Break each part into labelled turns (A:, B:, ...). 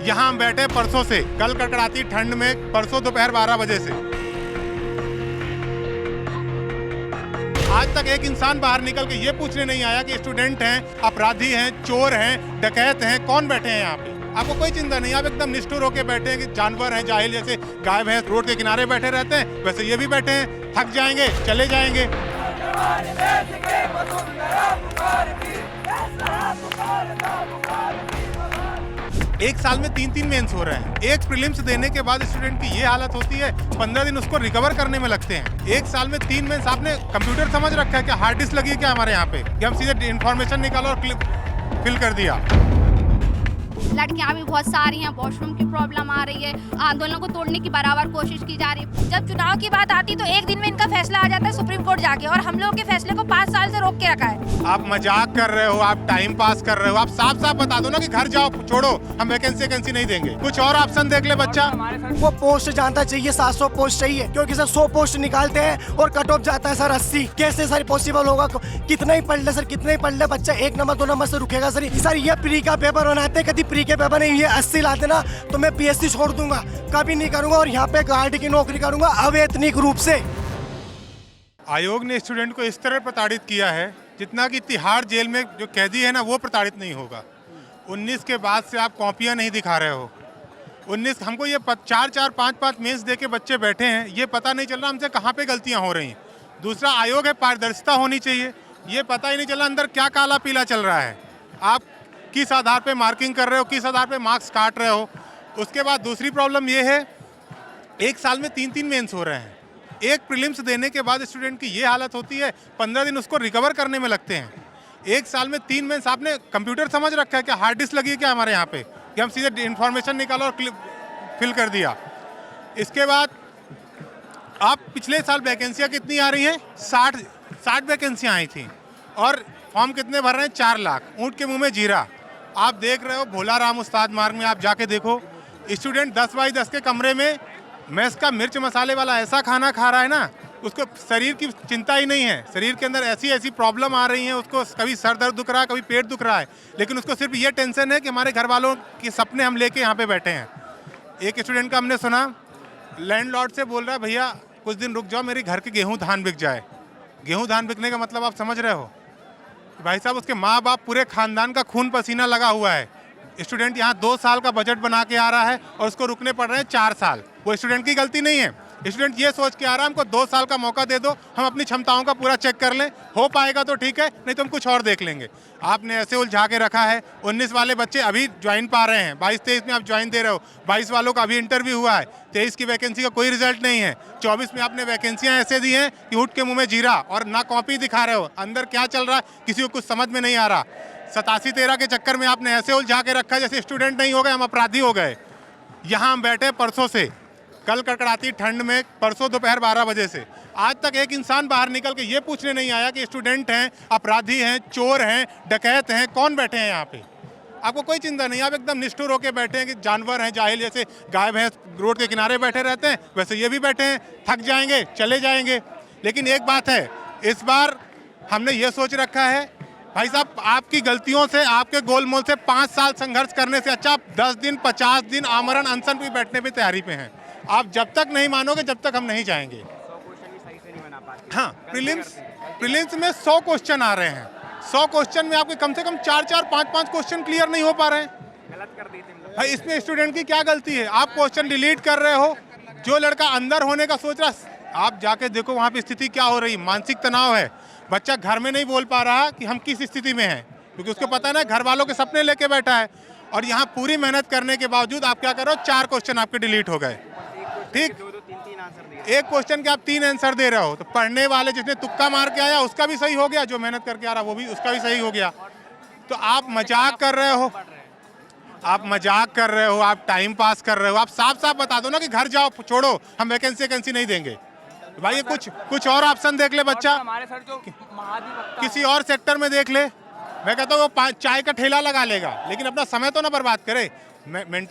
A: यहाँ हम बैठे परसों से, कल कड़कड़ाती ठंड में, परसों दोपहर 12 बजे से आज तक एक इंसान बाहर निकल के ये पूछने नहीं आया कि स्टूडेंट हैं, अपराधी हैं, चोर हैं, डकैत हैं, कौन बैठे हैं यहाँ पे। आपको कोई चिंता नहीं, आप एकदम निष्ठुर होके बैठे हैं कि जानवर हैं, जाहिल जैसे गाय भैंस रोड के किनारे बैठे रहते हैं, वैसे ये भी बैठे हैं। थक जाएंगे, चले जाएंगे। एक साल में 3 मेंस हो रहे हैं। एक प्रीलिम्स देने के बाद स्टूडेंट की ये हालत होती है, 15 दिन उसको रिकवर करने में लगते हैं। एक साल में 3 मेंस। आपने कंप्यूटर समझ रखा है कि हार्ड डिस्क लगी है क्या हमारे यहाँ पे, कि हम सीधे इन्फॉर्मेशन निकालो और फिल कर दिया।
B: लड़कियां भी बहुत सारी हैं, वॉशरूम की प्रॉब्लम आ रही है, आंदोलन को तोड़ने की बराबर कोशिश की जा रही है। जब चुनाव की बात आती है तो एक दिन में इनका फैसला आ जाता है सुप्रीम कोर्ट जाके, और हम लोगों के फैसले को 5 साल से रोक के रखा है।
A: आप मजाक कर रहे हो, आप टाइम पास कर रहे हो। आप साफ साफ बता दो ना कि घर जाओ, छोड़ो, हम वैकेंसी नहीं देंगे। कुछ और ऑप्शन देख ले बच्चा।
C: वो पोस्ट जानता चाहिए, 700 पोस्ट चाहिए, क्योंकि सर 100 पोस्ट निकालते हैं और कट ऑफ जाता है सर 80। कैसे सर पॉसिबल होगा? कितना ही पढ़ ले सर, कितना ही पढ़ ले बच्चा 1 नंबर 2 नंबर से रुकेगा सर। ये प्री का पेपर बनाते, कभी प्री के पेपर नहीं, ये 80 ला देना तो मैं पीएससी छोड़ दूंगा, कभी नहीं करूंगा और यहाँ पे गार्ड की नौकरी करूंगा अवैतनिक रूप से।
A: आयोग ने स्टूडेंट को इस तरह प्रताड़ित किया है जितना कि तिहाड़ जेल में जो कैदी है ना, वो प्रताड़ित नहीं होगा। 19 के बाद से आप कॉपियां नहीं दिखा रहे हो। 19 हमको ये 4-4 5-5 मेंस दे के बच्चे बैठे हैं, ये पता नहीं चल रहा हमसे कहाँ पे गलतियां हो रही हैं। दूसरा आयोग है, पारदर्शिता होनी चाहिए। ये पता ही नहीं चल रहा अंदर क्या काला पीला चल रहा है। आप किस आधार पे मार्किंग कर रहे हो, किस आधार पे मार्क्स काट रहे हो। उसके बाद दूसरी प्रॉब्लम ये है, एक साल में 3 मेंस हो रहे हैं। एक प्रीलिम्स देने के बाद स्टूडेंट की ये हालत होती है, 15 दिन उसको रिकवर करने में लगते हैं। एक साल में 3 मेंस। आपने कंप्यूटर समझ रखा है कि हार्ड डिस्क लगी है क्या हमारे यहाँ पे, कि हम सीधे इन्फॉर्मेशन निकालो और फिल कर दिया। इसके बाद आप पिछले साल वैकेंसियाँ कितनी आ रही हैं? 60 वैकेंसियाँ आई थी और फॉर्म कितने भर रहे हैं? 4 लाख। ऊँट के मुँह में जीरा। आप देख रहे हो भोला राम उस्ताद मार्ग में, आप जाके देखो, स्टूडेंट 10 बाई 10 के कमरे में मैस का मिर्च मसाले वाला ऐसा खाना खा रहा है ना, उसको शरीर की चिंता ही नहीं है। शरीर के अंदर ऐसी प्रॉब्लम आ रही हैं, उसको कभी सर दर्द दुख रहा है, कभी पेट दुख रहा है, लेकिन उसको सिर्फ ये टेंशन है कि हमारे घर वालों के सपने हम लेके यहाँ पे बैठे हैं। एक स्टूडेंट का हमने सुना, लैंडलॉर्ड से बोल रहा है, भैया कुछ दिन रुक जाओ, मेरे घर के गेहूँ धान बिक जाए। गेहूँ धान बिकने का मतलब आप समझ रहे हो भाई साहब, उसके माँ बाप पूरे खानदान का खून पसीना लगा हुआ है। स्टूडेंट यहाँ 2 साल का बजट बना के आ रहा है और उसको रुकने पड़ रहे हैं 4 साल। वो स्टूडेंट की गलती नहीं है। स्टूडेंट ये सोच के आ रहा है हमको 2 साल का मौका दे दो, हम अपनी क्षमताओं का पूरा चेक कर लें, हो पाएगा तो ठीक है, नहीं तो हम कुछ और देख लेंगे। आपने ऐसे उलझा के रखा है। 19 वाले बच्चे अभी ज्वाइन पा रहे हैं, 22-23 में आप ज्वाइन दे रहे हो। 22 वालों का अभी इंटरव्यू हुआ है, 23 की वैकेंसी का कोई रिजल्ट नहीं है। 24 में आपने वैकेंसियां ऐसे दी हैं कि ऊँट के मुँह में जीरा, और ना कॉपी दिखा रहे हो, अंदर क्या चल रहा है किसी को कुछ समझ में नहीं आ रहा। 87-13 के चक्कर में आपने ऐसे उलझा के रखा जैसे स्टूडेंट नहीं हो गए, हम अपराधी हो गए। यहाँ हम बैठे परसों से, कल कड़कड़ाती ठंड में, परसों दोपहर 12 बजे से आज तक एक इंसान बाहर निकल के ये पूछने नहीं आया कि स्टूडेंट हैं, अपराधी हैं, चोर हैं, डकैत हैं, कौन बैठे हैं यहाँ पे। आपको कोई चिंता नहीं, आप एकदम निष्ठुर होके बैठे हैं कि जानवर हैं, जाहिल जैसे गाय भैंस रोड के किनारे बैठे रहते हैं, वैसे ये भी बैठे हैं। थक जाएंगे, चले जाएंगे। लेकिन एक बात है, इस बार हमने ये सोच रखा है भाई साहब, आपकी गलतियों से, आपके गोलमोल से 5 साल संघर्ष करने से अच्छा 10 दिन 50 दिन आमरण अनशन भी बैठने की तैयारी पे हैं। आप जब तक नहीं मानोगे तब तक हम नहीं जाएंगे। हाँ, प्रीलिम्स में 100 क्वेश्चन आ रहे हैं। 100 क्वेश्चन में आपके कम से कम 4-4 5-5 क्वेश्चन क्लियर नहीं हो पा रहे हैं। गलत कर दी भाई, इसमें स्टूडेंट की क्या गलती है? आप क्वेश्चन डिलीट कर रहे हो। जो लड़का अंदर होने का सोच रहा, आप जाके देखो वहाँ पे स्थिति क्या हो रही। मानसिक तनाव है। बच्चा घर में नहीं बोल पा रहा कि हम किस स्थिति में हैं, क्योंकि उसको पता है ना घर वालों के सपने लेके बैठा है। और यहाँ पूरी मेहनत करने के बावजूद आप क्या कर रहे हो, 4 क्वेश्चन आपके डिलीट हो गए। ठीक, एक क्वेश्चन के आप 3 आंसर दे रहे हो, तो पढ़ने वाले जिसने तुक्का मार के आया उसका भी सही हो गया, जो मेहनत करके आ रहा वो भी, उसका भी सही हो गया। तो आप मजाक कर रहे हो, आप टाइम पास कर रहे हो। आप साफ साफ बता दो ना कि घर जाओ, छोड़ो, हम वैकेंसी नहीं देंगे। भाई ये कुछ और ऑप्शन देख ले बच्चा,
D: हमारे सर जो
A: किसी और सेक्टर में देख ले। मैं कहता हूँ वो चाय का ठेला लगा लेगा, लेकिन अपना समय तो ना बर्बाद करे।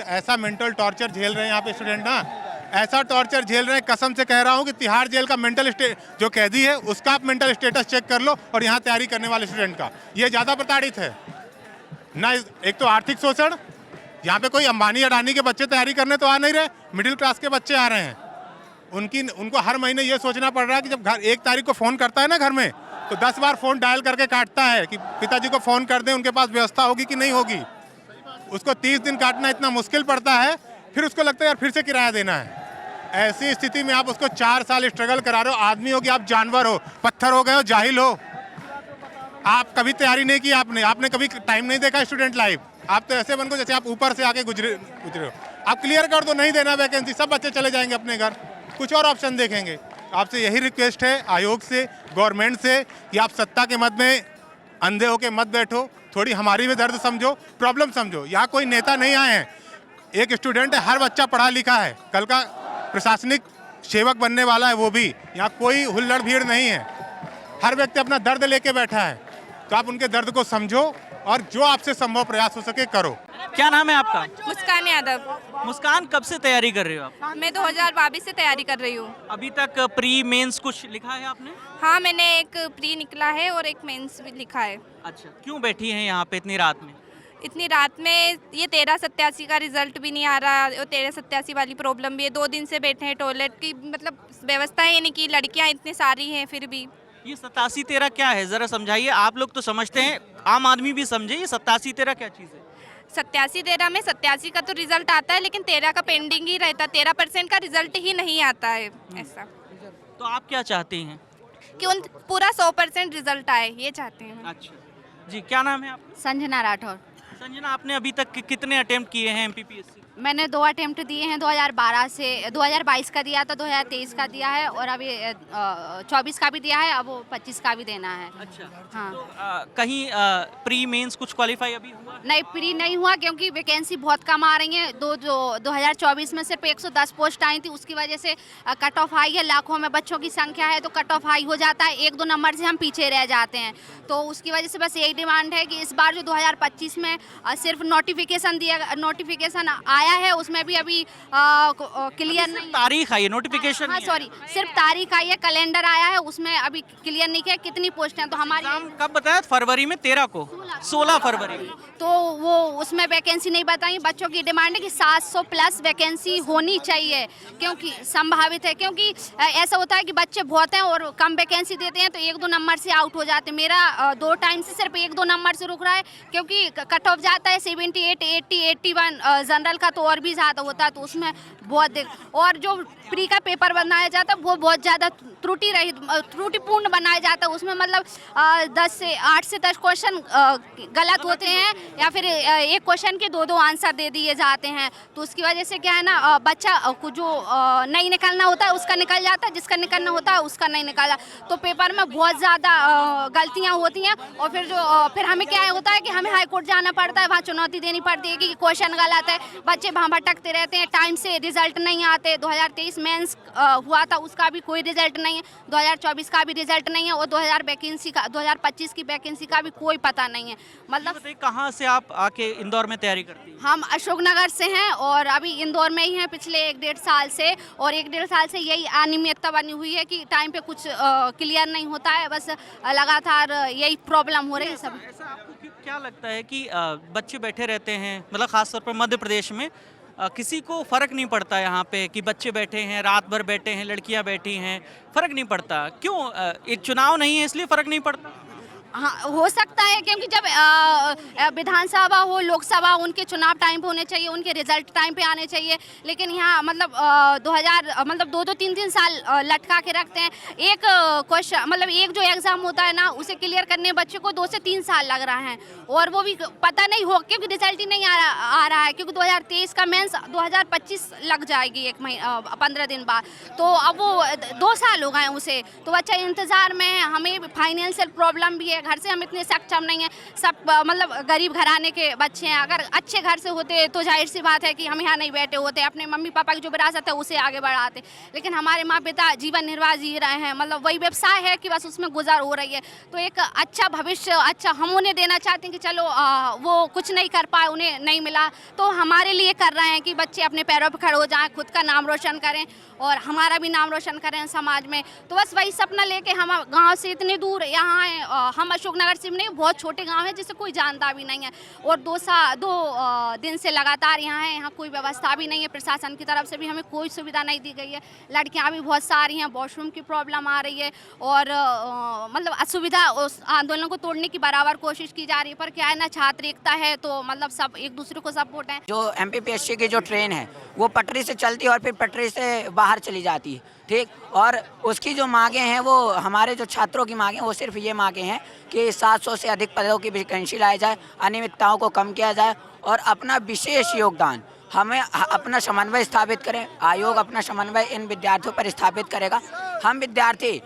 A: ऐसा मेंटल टॉर्चर झेल रहे हैं यहाँ पे स्टूडेंट ना, ऐसा टॉर्चर झेल रहे हैं, कसम से कह रहा हूँ कि तिहाड़ जेल का मेंटल जो कैदी है उसका आप मेंटल स्टेटस चेक कर लो, और यहाँ तैयारी करने वाले स्टूडेंट का, ये ज़्यादा प्रताड़ित है ना। एक तो आर्थिक शोषण, यहाँ पे कोई अंबानी अडानी के बच्चे तैयारी करने तो आ नहीं रहे, मिडिल क्लास के बच्चे आ रहे हैं। उनको हर महीने ये सोचना पड़ रहा है कि जब घर 1 तारीख को फ़ोन करता है ना घर में, तो 10 बार फ़ोन डायल करके काटता है कि पिताजी को फ़ोन कर दें, उनके पास व्यवस्था होगी कि नहीं होगी। उसको 30 दिन काटना इतना मुश्किल पड़ता है, फिर उसको लगता है यार फिर से किराया देना है। ऐसी स्थिति में आप उसको 4 साल स्ट्रगल करा रहे हो। आदमी हो कि आप जानवर हो, पत्थर हो गए हो, जाहिल हो। आप कभी तैयारी नहीं की, आपने कभी टाइम नहीं देखा स्टूडेंट लाइफ। आप तो ऐसे बन को जैसे आप ऊपर से आके गुजरे हो। आप क्लियर कर दो, नहीं देना वैकेंसी, सब बच्चे चले जाएंगे अपने घर, कुछ और ऑप्शन देखेंगे। आपसे यही रिक्वेस्ट है आयोग से, गवर्नमेंट से, कि आप सत्ता के मद में अंधे होके मत बैठो, थोड़ी हमारी भी दर्द समझो, प्रॉब्लम समझो। यहाँ कोई नेता नहीं आए हैं, एक स्टूडेंट है, हर बच्चा पढ़ा लिखा है, कल का प्रशासनिक सेवक बनने वाला है वो भी। यहाँ कोई हुल्लड़ भीड़ नहीं है, हर व्यक्ति अपना दर्द लेके बैठा है। तो आप उनके दर्द को समझो और जो आपसे संभव प्रयास हो सके करो।
D: क्या नाम है आपका?
B: मुस्कान यादव।
D: मुस्कान, कब से तैयारी कर रहे हो आप?
B: मैं 2022 से तैयारी कर रही हूँ।
D: अभी तक प्री मेंस कुछ लिखा है आपने?
B: हाँ, मैंने एक प्री निकला है और एक मेंस भी लिखा है।
D: अच्छा, क्यों बैठी हैं यहाँ पे इतनी रात में?
B: इतनी रात में ये 1387 का रिजल्ट भी नहीं आ रहा और 1387 वाली प्रॉब्लम भी है। 2 दिन से बैठे हैं, टॉयलेट की मतलब व्यवस्था है नहीं कि लड़कियाँ इतनी सारी हैं फिर भी।
D: ये 87-13 क्या है, जरा समझाइए। आप लोग तो समझते हैं, आम आदमी भी समझे, ये 87-13 क्या चीज़ है?
B: 87-13 में 87 का तो रिजल्ट आता है, लेकिन 13 का पेंडिंग ही रहता है। 13% का रिजल्ट ही नहीं आता है ऐसा।
D: तो आप क्या चाहती हैं?
B: कि उन पूरा 100% रिजल्ट आए, ये चाहते हैं।
D: अच्छा जी, क्या नाम है आपका?
B: संजना राठौर।
D: संजना, आपने अभी तक कितने अटेम्प्ट किए हैं एमपीपीएससी?
B: मैंने 2 अटेम्प्ट दिए हैं, 2012 से 2022 का दिया था, 2023 का दिया है और अभी 24 का भी दिया है, अब वो 25 का भी देना है।
D: अच्छा,
B: हाँ।
D: तो कहीं प्री मेंस कुछ क्वालिफाई अभी हुआ?
B: नहीं, प्री नहीं हुआ क्योंकि वैकेंसी बहुत कम आ रही हैं। 2024 में सिर्फ 110 पोस्ट आई थी, उसकी वजह से कट ऑफ हाई है, लाखों में बच्चों की संख्या है तो कट ऑफ हाई हो जाता है, 1-2 नंबर से हम पीछे रह जाते हैं। तो उसकी वजह से बस यही डिमांड है कि इस बार जो 2025 में सिर्फ नोटिफिकेशन आया है, उसमें भी अभी क्लियर नहीं,
D: तारीख आई है, नोटिफिकेशन?
B: हाँ सॉरी, सिर्फ तारीख आई है, कैलेंडर आया है, उसमें अभी क्लियर नहीं किया कितनी पोस्ट हैं। तो हमारी
D: एग्जाम कब बताया? फरवरी में, 13 को, 16 फरवरी।
B: तो वो उसमें वैकेंसी नहीं बताई। बच्चों की डिमांड है कि 700 प्लस वैकेंसी होनी चाहिए, क्योंकि संभावित है, क्योंकि ऐसा होता है कि बच्चे बहुत हैं और कम वैकेंसी देते हैं तो 1-2 नंबर से आउट हो जाते हैं। मेरा 2 टाइम से सिर्फ 1-2 नंबर से रुक रहा है, क्योंकि कट ऑफ जाता है 78, 80, 81। जनरल का तो और भी ज़्यादा होता है, तो उसमें बहुत और जो प्री का पेपर बनाया जाता है वो बहुत ज़्यादा त्रुटिपूर्ण बनाया जाता है। उसमें मतलब 8 से 10 क्वेश्चन गलत होते हैं, या फिर एक क्वेश्चन के 2-2 आंसर दे दिए जाते हैं। तो उसकी वजह से क्या है ना, बच्चा को जो नहीं निकलना होता है उसका निकल जाता है, जिसका निकलना होता है उसका नहीं निकला। तो पेपर में बहुत ज़्यादा गलतियाँ होती हैं और फिर हमें क्या होता है कि हमें हाई कोर्ट जाना पड़ता है, वहाँ चुनौती देनी पड़ती है कि क्वेश्चन गलत है, बच्चे वहाँ भटकते रहते हैं, टाइम से रिजल्ट नहीं आते। 2023 मेंस हुआ था, उसका भी कोई रिजल्ट नहीं है, 2024 का भी रिजल्ट नहीं है और 2025 की वैकेंसी का भी कोई पता नहीं है। मतलब
D: कहाँ से आप आके इंदौर में तैयारी करती हैं?
B: हम अशोकनगर से हैं और अभी इंदौर में ही हैं पिछले 1-1.5 साल से, और 1-1.5 साल से यही अनियमितता बनी हुई है कि टाइम पे कुछ क्लियर नहीं होता है, बस लगातार यही प्रॉब्लम हो रही है सब।
D: ऐसा आपको क्या लगता है कि बच्चे बैठे रहते हैं, मतलब खासतौर पर मध्य प्रदेश में किसी को फ़र्क नहीं पड़ता यहाँ पे कि बच्चे बैठे हैं, रात भर बैठे हैं, लड़कियाँ बैठी हैं, फ़र्क नहीं पड़ता? क्यों? एक चुनाव नहीं है इसलिए फ़र्क नहीं पड़ता?
B: हाँ, हो सकता है, क्योंकि जब विधानसभा हो, लोकसभा, उनके चुनाव टाइम पे होने चाहिए, उनके रिजल्ट टाइम पे आने चाहिए। लेकिन यहाँ मतलब 2-2, 3-3 साल लटका के रखते हैं। एक क्वेश्चन मतलब एक जो एग्ज़ाम होता है ना, उसे क्लियर करने बच्चे को 2 से 3 साल लग रहा है और वो भी पता नहीं हो, क्योंकि रिजल्ट ही नहीं आ रहा है, क्योंकि 2023 का मेंस 2025 लग जाएगी 15 दिन बाद। तो अब वो 2 साल हो गए उसे, तो बच्चा इंतज़ार में है। हमें फाइनेंशियल प्रॉब्लम भी है, घर से हम इतने सक्षम नहीं हैं, सब मतलब गरीब घराने के बच्चे हैं। अगर अच्छे घर से होते तो जाहिर सी बात है कि हम यहाँ नहीं बैठे होते, अपने मम्मी पापा की जो विरासत है उसे आगे बढ़ाते। लेकिन हमारे माँ पिता जीवन निर्वाह जी रहे हैं, मतलब वही व्यवसाय है कि बस उसमें गुजार हो रही है। तो एक अच्छा भविष्य हम उन्हें देना चाहते हैं कि चलो वो कुछ नहीं कर पाए, उन्हें नहीं मिला, तो हमारे लिए कर रहे हैं कि बच्चे अपने पैरों पर खड़े हो जाएँ, खुद का नाम रोशन करें और हमारा भी नाम रोशन करें समाज में। तो बस वही सपना लेके हम गाँव से इतने दूर यहाँ आए। हम अशोकनगर से नहीं, बहुत छोटे गांव है जिसे कोई जानता भी नहीं है। और 2 दिन से लगातार यहाँ है, यहाँ कोई व्यवस्था भी नहीं है, प्रशासन की तरफ से भी हमें कोई सुविधा नहीं दी गई है। लड़कियाँ भी बहुत सारी हैं, वॉशरूम की प्रॉब्लम आ रही है और मतलब असुविधा, उस आंदोलन को तोड़ने की बराबर कोशिश की जा रही है। पर क्या है ना, छात्र एकता है तो मतलब सब एक दूसरे को सपोर्ट है।
E: जो MPPSC की जो ट्रेन है वो पटरी से चलती है और फिर पटरी से बाहर चली जाती है, ठीक। और उसकी जो मांगे हैं वो हमारे जो छात्रों की मांगे वो सिर्फ ये मांगे हैं कि 700 से अधिक पदों की वैकेंसी लाई जाए, अनियमितताओं को कम किया जाए और अपना विशेष योगदान, हमें अपना समन्वय स्थापित करें। आयोग अपना समन्वय इन विद्यार्थियों पर स्थापित करेगा। हम विद्यार्थी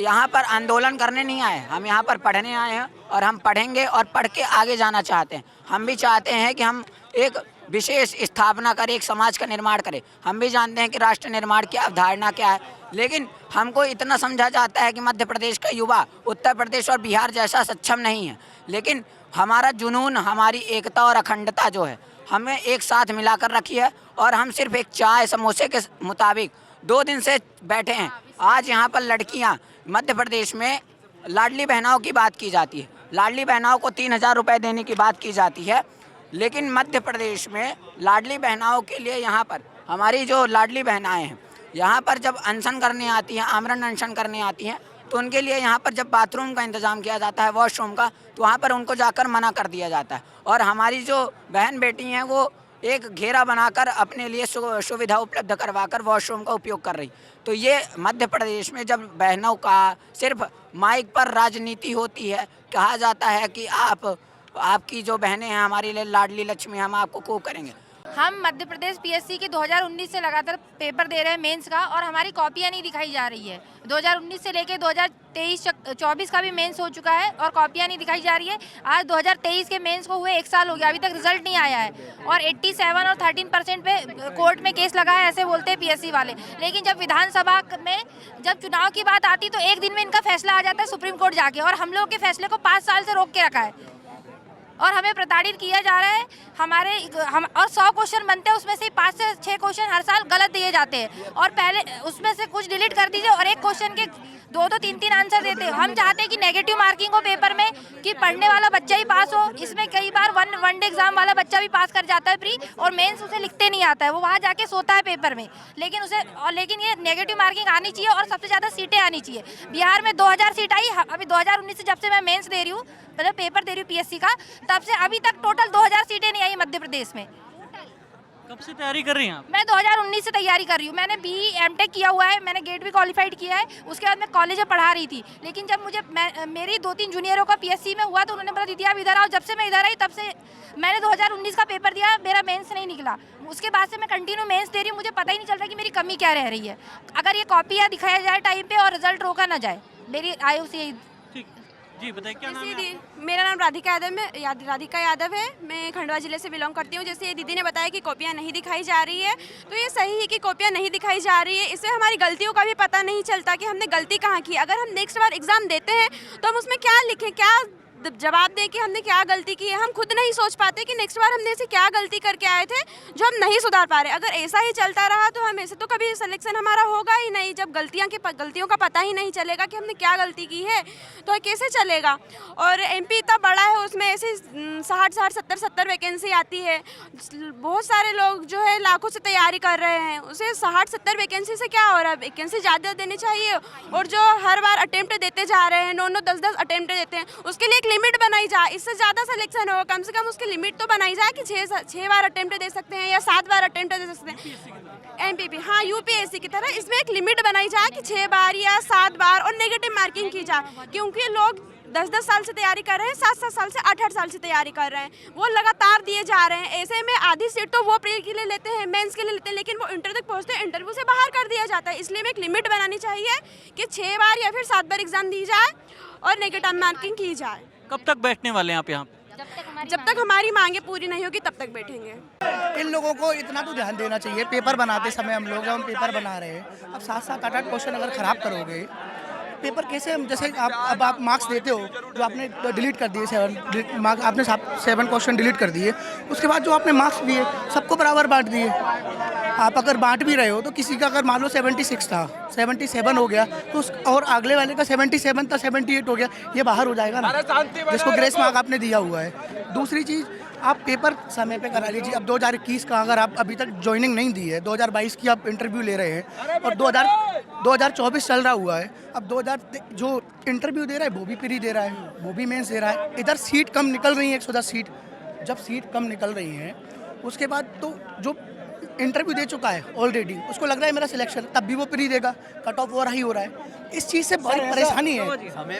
E: यहाँ पर आंदोलन करने नहीं आए, हम यहाँ पर पढ़ने आए हैं और हम पढ़ेंगे और पढ़ के आगे जाना चाहते हैं। हम भी चाहते हैं कि हम एक विशेष स्थापना करें, एक समाज का निर्माण करें। हम भी जानते हैं कि राष्ट्र निर्माण की अवधारणा क्या है, लेकिन हमको इतना समझा जाता है कि मध्य प्रदेश का युवा उत्तर प्रदेश और बिहार जैसा सक्षम नहीं है। लेकिन हमारा जुनून, हमारी एकता और अखंडता जो है हमें एक साथ मिलाकर रखी है और हम सिर्फ एक चाय समोसे के मुताबिक 2 दिन से बैठे हैं। आज यहाँ पर लड़कियाँ, मध्य प्रदेश में लाडली बहनाओं की बात की जाती है, लाडली बहनाओं को 3000 रुपये देने की बात की जाती है, लेकिन मध्य प्रदेश में लाडली बहनाओं के लिए यहाँ पर हमारी जो लाडली बहनाएं हैं यहाँ पर जब अनशन करने आती हैं, आमरण अनशन करने आती हैं, तो उनके लिए यहाँ पर जब बाथरूम का इंतज़ाम किया जाता है, वॉशरूम का, तो वहाँ पर उनको जाकर मना कर दिया जाता है। और हमारी जो बहन बेटी हैं वो एक घेरा बनाकर अपने लिए सुविधा उपलब्ध करवाकर वॉशरूम का उपयोग कर रही। तो ये मध्य प्रदेश में जब बहनों का सिर्फ माइक पर राजनीति होती है, कहा जाता है कि आपकी जो बहनें हैं हमारे लिए लाडली लक्ष्मी, हम आपको खूब करेंगे।
F: हम मध्य प्रदेश PSC के 2019 से लगातार पेपर दे रहे हैं मेंस का, और हमारी कॉपियां नहीं दिखाई जा रही है। 2019 से लेके 2023-24 का भी मेंस हो चुका है और कॉपियां नहीं दिखाई जा रही है। आज 2023 के मेंस को हुए 1 साल हो गया, अभी तक रिजल्ट नहीं आया है। और 87 और 13% पे कोर्ट में केस लगा है, ऐसे बोलते हैं PSC वाले। लेकिन जब विधानसभा में जब चुनाव की बात आती तो एक दिन में इनका फैसला आ जाता है सुप्रीम कोर्ट जाके, और हम लोगों के फैसले को 5 साल से रोक के रखा है और हमें प्रताड़ित किया जा रहा है। हम और 100 क्वेश्चन बनते हैं, उसमें से 5 से 6 क्वेश्चन हर साल गलत दिए जाते हैं, और पहले उसमें से कुछ डिलीट कर दीजिए और एक क्वेश्चन के 2-2, 3-3 आंसर देते हैं। हम चाहते हैं कि नेगेटिव मार्किंग हो पेपर में, कि पढ़ने वाला बच्चा ही पास हो। इसमें कई बार वन डे एग्जाम वाला बच्चा भी पास कर जाता है प्री, और मेंस उसे लिखते नहीं आता है, वो वहाँ जाके सोता है पेपर में। लेकिन ये नेगेटिव मार्किंग आनी चाहिए और सबसे ज़्यादा सीटें आनी चाहिए। बिहार में 2000 सीट आई, अभी 2019 से जब से मैं मेंस दे रही हूँ, मतलब पेपर दे रही हूँ PSC का, तब से अभी तक टोटल 2000 सीटें नहीं आई मध्य प्रदेश में।
D: कब से तैयारी कर रही हैं आप?
F: मैं 2019 से तैयारी कर रही हूँ। मैंने BE MTech किया हुआ है, मैंने गेट भी क्वालिफाइड किया है। उसके बाद मैं कॉलेज में पढ़ा रही थी, लेकिन जब मेरी 2-3 जूनियरों का PSC में हुआ तो उन्होंने बोला दीदी आप इधर आओ। जब से मैं इधर आई तब से मैंने 2019 का पेपर दिया, मेरा मेंस नहीं निकला। उसके बाद से मैं कंटिन्यू मेंस दे रही हूँ, मुझे पता ही नहीं चलता कि मेरी कमी क्या रह रही है। अगर ये कॉपियाँ दिखाया जाए टाइम पे और रिजल्ट रोका ना जाए, मेरी आयोग से।
D: जी बताइए, क्या नाम है?
G: मेरा नाम राधिका यादव है। मैं खंडवा जिले से बिलोंग करती हूँ। जैसे ये दीदी ने बताया कि कॉपियाँ नहीं दिखाई जा रही है, तो ये सही है कि कॉपियाँ नहीं दिखाई जा रही है। इससे हमारी गलतियों का भी पता नहीं चलता कि हमने गलती कहाँ की। अगर हम नेक्स्ट बार एग्जाम देते हैं तो हम उसमें क्या लिखें, क्या जवाब दें कि हमने क्या गलती की है। हम खुद नहीं सोच पाते कि नेक्स्ट बार हमने ऐसे क्या गलती करके आए थे जो हम नहीं सुधार पा रहे। अगर ऐसा ही चलता रहा तो हम ऐसे तो कभी सिलेक्शन हमारा होगा ही नहीं। जब गलतियों का पता ही नहीं चलेगा कि हमने क्या गलती की है तो कैसे चलेगा। और MP इतना बड़ा है, उसमें ऐसे 60, 70 वैकेंसी आती है। बहुत सारे लोग जो है लाखों से तैयारी कर रहे हैं, उसे 60-70 वैकेंसी से क्या हो रहा है। वैकेंसी ज़्यादा देनी चाहिए, और जो हर बार अटेम्प्ट देते जा रहे हैं, 9-9, 10-10 अटेम्प्ट देते हैं, उसके लिए लिमिट बनाई जाए। इससे ज़्यादा सिलेक्शन होगा, कम से कम उसकी लिमिट तो बनाई जाए कि 6 बार अटेम्प्ट दे सकते हैं या 7 बार अटेम्प्ट दे सकते हैं। MPP, हाँ, UPSC की तरह इसमें एक लिमिट बनाई जाए कि 6 बार या 7 बार, और नेगेटिव मार्किंग की जाए। क्योंकि लोग 10-10 साल से तैयारी कर रहे हैं, 7-7 साल से 8-8 साल से तैयारी कर रहे हैं, वो लगातार दिए जा रहे हैं। ऐसे में आधी सीट तो वो प्री के लिए लेते हैं, मेंस के लिए लेते हैं, लेकिन वो इंटर तक पहुँचते हैं, इंटरव्यू से बाहर कर दिया जाता है। इसलिए एक लिमिट बनानी चाहिए कि 6 बार या फिर 7 बार एग्जाम दी जाए और नेगेटिव मार्किंग की जाए।
D: कब तक बैठने वाले हैं आप यहाँ पे?
G: जब तक हमारी मांगे पूरी नहीं होगी तब तक बैठेंगे।
C: इन लोगों को इतना तो ध्यान देना चाहिए। पेपर बनाते समय हम लोग हम पेपर बना रहे हैं, अब 7-7, 8-8 क्वेश्चन अगर ख़राब करोगे पेपर कैसे हम, जैसे आप मार्क्स देते हो जो आपने डिलीट कर दिए 7 मार्क्स, आपने 7 क्वेश्चन डिलीट कर दिए, उसके बाद जो आपने मार्क्स दिए सबको बराबर बांट दिए।
H: आप अगर बांट भी रहे हो तो किसी का अगर मान लो 76 था 77 हो गया तो और अगले वाले का 77 था 78 हो गया, ये बाहर हो जाएगा ना, जिसको ग्रेस मार्क आपने दिया हुआ है। दूसरी चीज़, आप पेपर समय पे करा लीजिए। अब 2021 का अगर आप अभी तक ज्वाइनिंग नहीं दी है, 2022 की आप इंटरव्यू ले रहे हैं और 2024 चल रहा हुआ है, अब 2000 जो इंटरव्यू दे रहा है वो भी फ्री दे रहा है, वो भी मेंस दे रहा है। इधर सीट कम निकल रही है 110 सीट, जब सीट कम निकल रही है उसके बाद तो जो इंटरव्यू दे चुका है ऑलरेडी उसको लग रहा है मेरा सिलेक्शन, तब भी वो फ्री देगा, कट ऑफ हो रहा ही हो रहा है। इस चीज़ से बड़ी परेशानी है,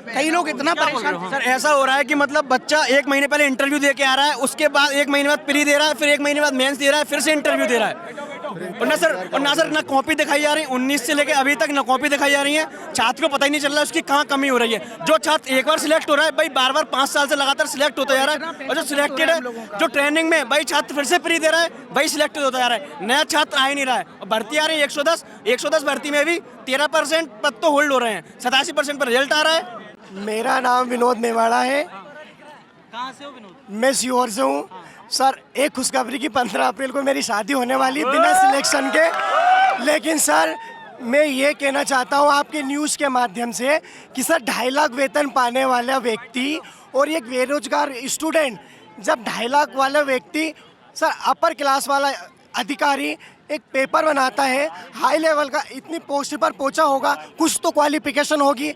H: कई लोग इतना परेशान।
C: सर ऐसा हो रहा है कि मतलब बच्चा 1 महीने पहले इंटरव्यू दे के आ रहा है, उसके बाद 1 महीने बाद प्री दे रहा है, फिर 1 महीने बाद मेंस दे रहा है, फिर से इंटरव्यू दे रहा है। और ना सर ना कॉपी दिखाई जा रही, 19 से लेकर अभी तक ना कॉपी दिखाई जा रही है। छात्र को पता ही नहीं चल रहा है उसकी कहाँ कमी हो रही है। जो छात्र एक बार सिलेक्ट हो रहा है भाई बार बार 5 साल से लगातार सिलेक्ट होता जा रहा है, और जो सिलेक्टेड है जो ट्रेनिंग में भाई छात्र फिर से प्री दे रहा है, भाई सिलेक्ट होता जा रहा है, नया छात्र आ ही नहीं रहा है। और भर्ती आ रही है 110 भर्ती में भी 13% पद तो होल्ड हो रहे हैं, 87% पर रिजल्ट आ रहा है।
I: मेरा नाम विनोद मेवाड़ा है,
D: कहाँ से हो विनोद?
I: मैं सीहोर से हूँ। सर एक खुशखबरी की 15 अप्रैल को मेरी शादी होने वाली है बिना सिलेक्शन के। लेकिन सर मैं ये कहना चाहता हूँ आपके न्यूज़ के माध्यम से कि सर 2.5 लाख वेतन पाने वाला व्यक्ति और एक बेरोजगार स्टूडेंट, जब 2.5 लाख वाला व्यक्ति सर अपर क्लास वाला अधिकारी एक पेपर बनाता है हाई लेवल का, इतनी पोस्ट पर पहुंचा होगा, कुछ तो क्वालिफिकेशन होगी,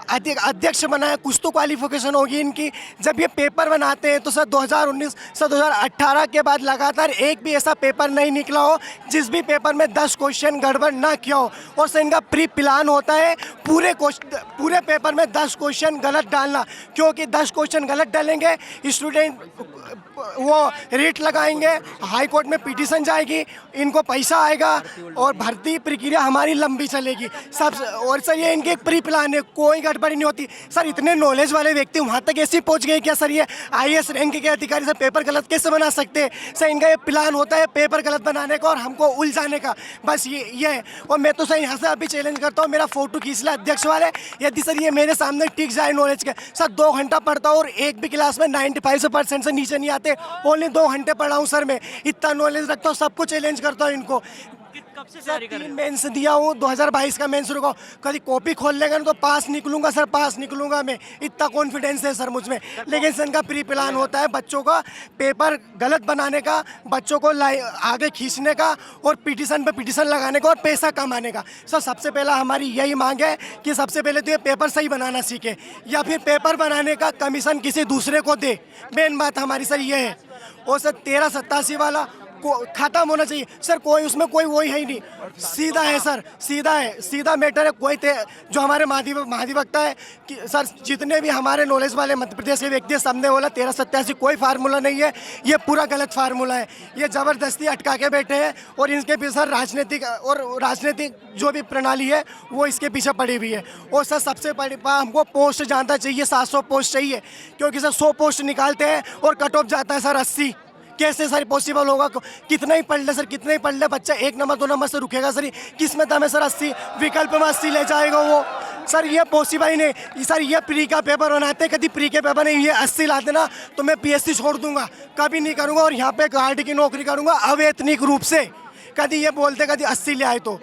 I: अध्यक्ष बनाया कुछ तो क्वालिफिकेशन होगी इनकी। जब ये पेपर बनाते हैं तो सर 2019 से 2018 के बाद लगातार एक भी ऐसा पेपर नहीं निकला हो जिस भी पेपर में 10 क्वेश्चन गड़बड़ ना किया हो। और सर इनका प्री प्लान होता है पूरे पेपर में 10 क्वेश्चन गलत डालना, क्योंकि 10 क्वेश्चन गलत डालेंगे स्टूडेंट वो रेट लगाएंगे, हाई कोर्ट में पिटीशन जाएगी, इनको पैसा आएगा और भर्ती प्रक्रिया हमारी लंबी चलेगी सब। और सर ये इनके एक प्री प्लान है, कोई गड़बड़ी नहीं होती। सर इतने नॉलेज वाले व्यक्ति वहाँ तक ऐसे पहुँच गए क्या सर? ये IAS रैंक के अधिकारी सर पेपर गलत कैसे बना सकते हैं? सर इनका ये प्लान होता है पेपर गलत बनाने का और हमको उलझाने का, बस ये है। और मैं तो सर यहाँ से अभी चैलेंज करता हूँ, मेरा फोटो खींच ले अध्यक्ष वाले, यदि सर ये मेरे सामने टिक जाए नॉलेज के। सर 2 घंटा पढ़ता हूँ और एक भी क्लास में 95% से नीचे नहीं आते, ओनली 2 घंटे पढ़ा हूँ सर। मैं इतना नॉलेज रखता हूँ, सबको चैलेंज करता हूँ इनको।
D: कब से तैयारी कर रहे हो?
I: मेंस दिया हूँ, 2022 का मेंस रुका, कभी कॉपी खोल लेगा ना तो पास निकलूंगा सर, पास निकलूंगा मैं, इतना कॉन्फिडेंस है सर मुझ में। लेकिन सर इनका प्री प्लान होता है बच्चों का पेपर गलत बनाने का, बच्चों को आगे खींचने का और पिटीशन पे पिटीशन लगाने का और पैसा कमाने का। सर सबसे पहला हमारी यही मांग है कि सबसे पहले तो ये पेपर सही बनाना सीखे या फिर पेपर बनाने का कमीशन किसी दूसरे को दे, मेन बात हमारी सर ये है। और सर 1387 वाला खत्म होना चाहिए सर, कोई उसमें कोई वही है ही नहीं, सीधा है सर, सीधा है, सीधा मैटर है। कोई जो हमारे महाधिवक्ता है कि सर जितने भी हमारे नॉलेज वाले मध्य प्रदेश के व्यक्ति सबने बोला 1387 कोई फार्मूला नहीं है, ये पूरा गलत फार्मूला है, ये ज़बरदस्ती अटका के बैठे हैं और इनके पीछे सर राजनीतिक जो भी प्रणाली है वो इसके पीछे पड़ी हुई है। और सर सबसे बड़ी बात हमको पोस्ट जानना चाहिए, 700 पोस्ट चाहिए, क्योंकि सर 100 पोस्ट निकालते हैं और कट ऑफ जाता है सर 80। कैसे सर पॉसिबल होगा? कितना ही पढ़ ले सर, कितना ही पढ़ ले, बच्चा 1 नंबर 2 नंबर से रुकेगा सर, किसमें दम है सर? 80 विकल्प में 80 ले जाएगा वो सर, ये पॉसिबल ही नहीं सर। ये प्री का पेपर बनाते, कभी प्री के पेपर नहीं, ये 80 ला देना तो मैं PSC छोड़ दूंगा, कभी नहीं करूंगा और यहाँ पे गार्ड की नौकरी करूंगा अवैतनिक रूप से। कभी ये बोलते कभी 80 ले आए तो